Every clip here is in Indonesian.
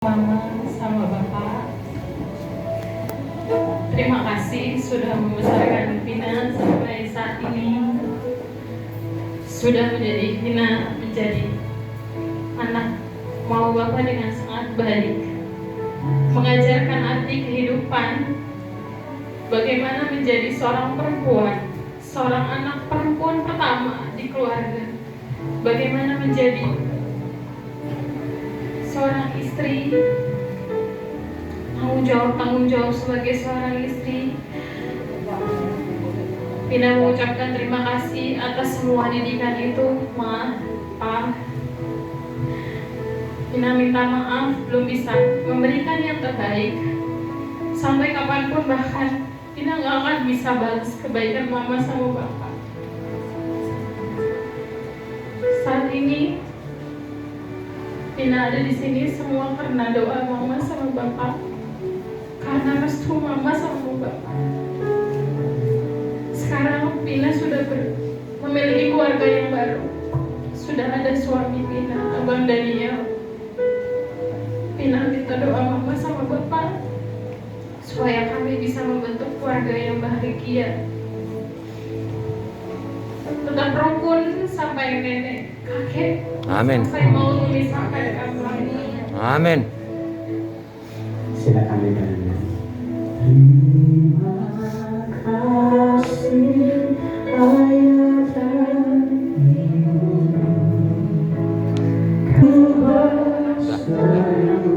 Mama sama Bapak, terima kasih sudah membesarkan Vina sampai saat ini, sudah menjadi anak mau Bapak dengan sangat baik, mengajarkan arti kehidupan, bagaimana menjadi seorang perempuan, seorang anak perempuan pertama di keluarga, bagaimana menjadi seorang istri, tanggung jawab sebagai seorang istri. Vina mengucapkan terima kasih atas semua didikan itu, Ma, Pa. Vina minta maaf belum bisa memberikan yang terbaik. Sampai kapanpun bahkan Vina gak akan bisa balas kebaikan Mama sama Bapak. Saat ini Vina ada di sini semua karena doa Mama sama Bapak, karena restu Mama sama Bapak. Sekarang Vina sudah memiliki keluarga yang baru, sudah ada suami Vina, Abang Daniel. Vina minta doa Mama sama Bapak supaya kami bisa membentuk keluarga yang bahagia, tetap rukun sampai nenek, kakek. Amin. Saya mau memisahkan kamu. Amin. Silakan dengan terima kasih ayah dan ibu, ku bersatu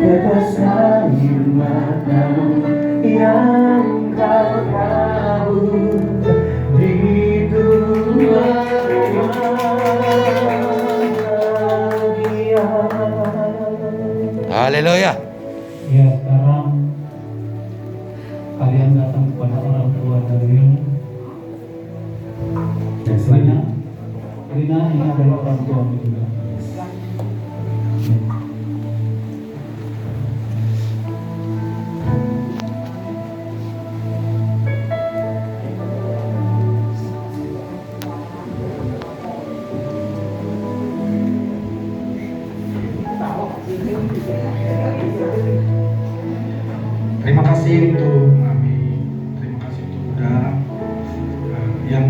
atas air matamu yang kau tahu di dua Haleluya. Ya, sekarang kalian datang kepada orang tua Daniel dan Rina ini adalah orang tua juga. Terima kasih untuk Mami, terima kasih untuk Buddha yang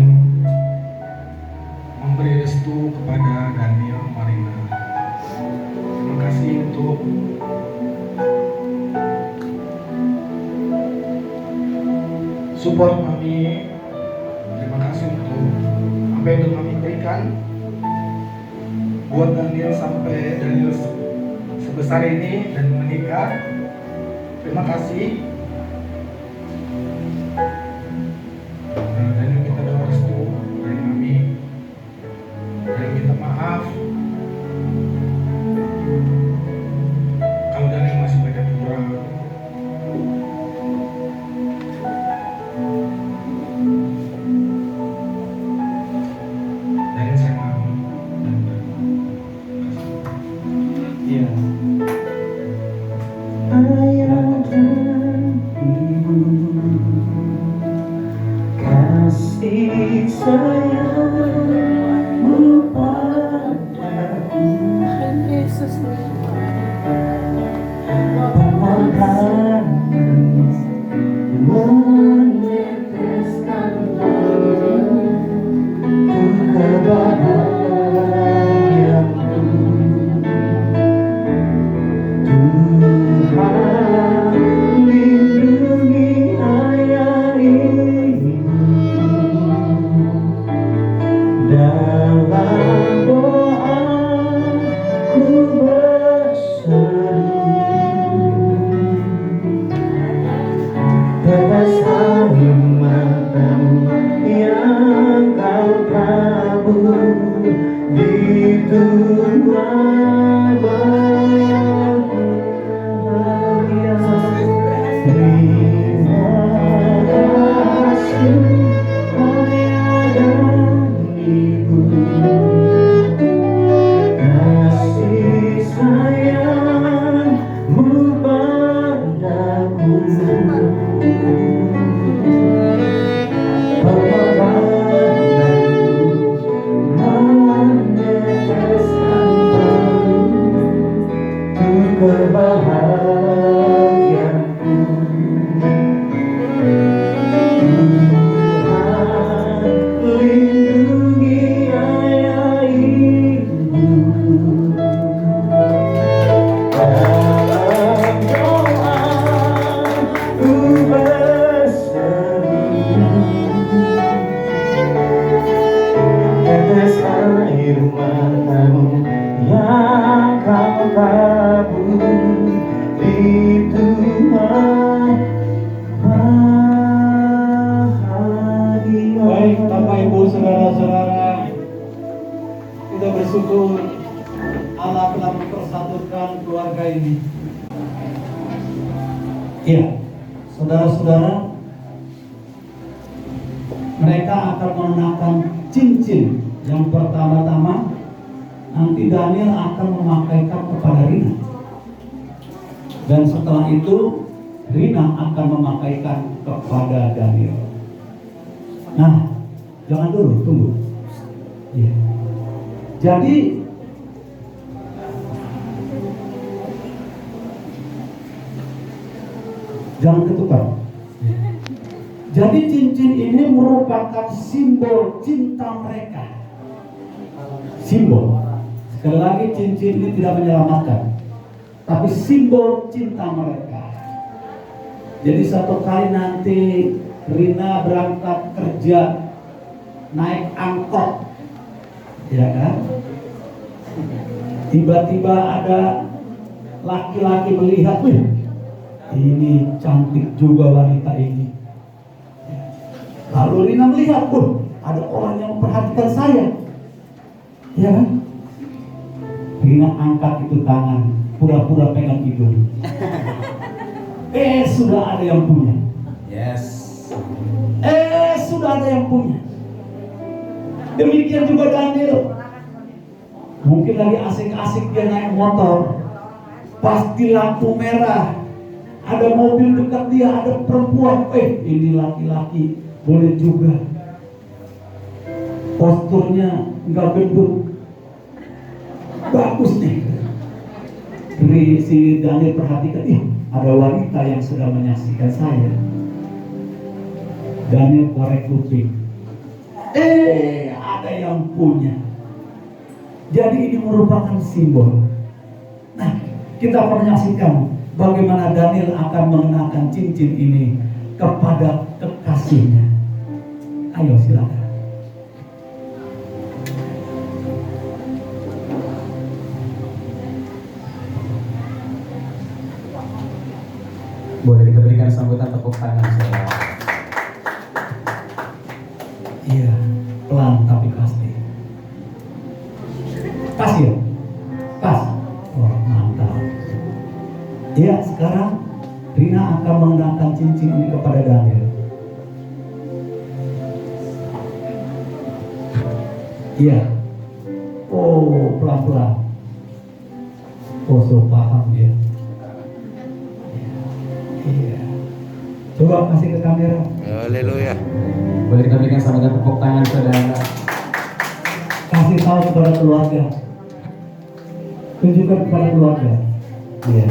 memberi restu kepada Daniel Marina. Terima kasih untuk support Mami. Terima kasih untuk apa yang Mami berikan buat Daniel sampai Daniel sebesar ini dan menikah. Terima kasih. Dan kita doa restu dari kami. Dan minta maaf kalau Daniel masih banyak kurang. Dan saya kami dan Iya. ayah dan kebahagiaanku. Tuhan lindungi ayah ibuku. Dalam doa ku berseru, tetes air matamu yang kau tabur di Tuhan bahagia. Baik Bapak Ibu saudara-saudara, kita bersyukur Allah telah mempersatukan keluarga ini. Iya, saudara-saudara, mereka akan mengenakan cincin yang pertama-tama. Nanti Daniel akan memakaikan kepada Rina, dan setelah itu Rina akan memakaikan kepada Daniel. Nah, jangan dulu, tunggu. Iya. Jadi jangan ketukar. Jadi cincin ini merupakan simbol cinta mereka. Simbol. Sekali lagi, cincin ini tidak menyelamatkan, tapi simbol cinta mereka. Jadi satu kali nanti Rina berangkat kerja naik angkot, ya kan? Tiba-tiba ada laki-laki melihat, wih, ini cantik juga wanita ini. Lalu Rina melihat, ada orang yang memperhatikan saya, ya kan? Rina angkat itu tangan, pura-pura pegang hidung. Sudah ada yang punya. Yes. Sudah ada yang punya. Demikian juga Daniel. Mungkin lagi asik-asik dia naik motor, pas di lampu merah, ada mobil dekat dia, ada perempuan. Ini laki-laki, boleh juga. Posturnya nggak gendut, bagus nih. Si Daniel perhatikan, ada wanita yang sedang menyaksikan saya. Daniel korek kuping. Ada yang punya. Jadi ini merupakan simbol. Nah, kita akan menyaksikan bagaimana Daniel akan mengenakan cincin ini kepada kekasihnya. Ayo silakan. Boleh kita berikan sambutan tepuk tangan saudara. Iya, pelan tapi pasti. Pas ya? Pas. Oh, mantap. Iya, sekarang Rina akan mengenakan cincin ini kepada Daniel. Iya. Oh, pelan-pelan. Oh, so paham dia. Iya. Coba kasih ke kamera. Haleluya. Boleh kita berikan sambutan tepuk tangan saudara. Kasih tahu kepada keluarga. Tunjukkan kepada keluarga. Iya.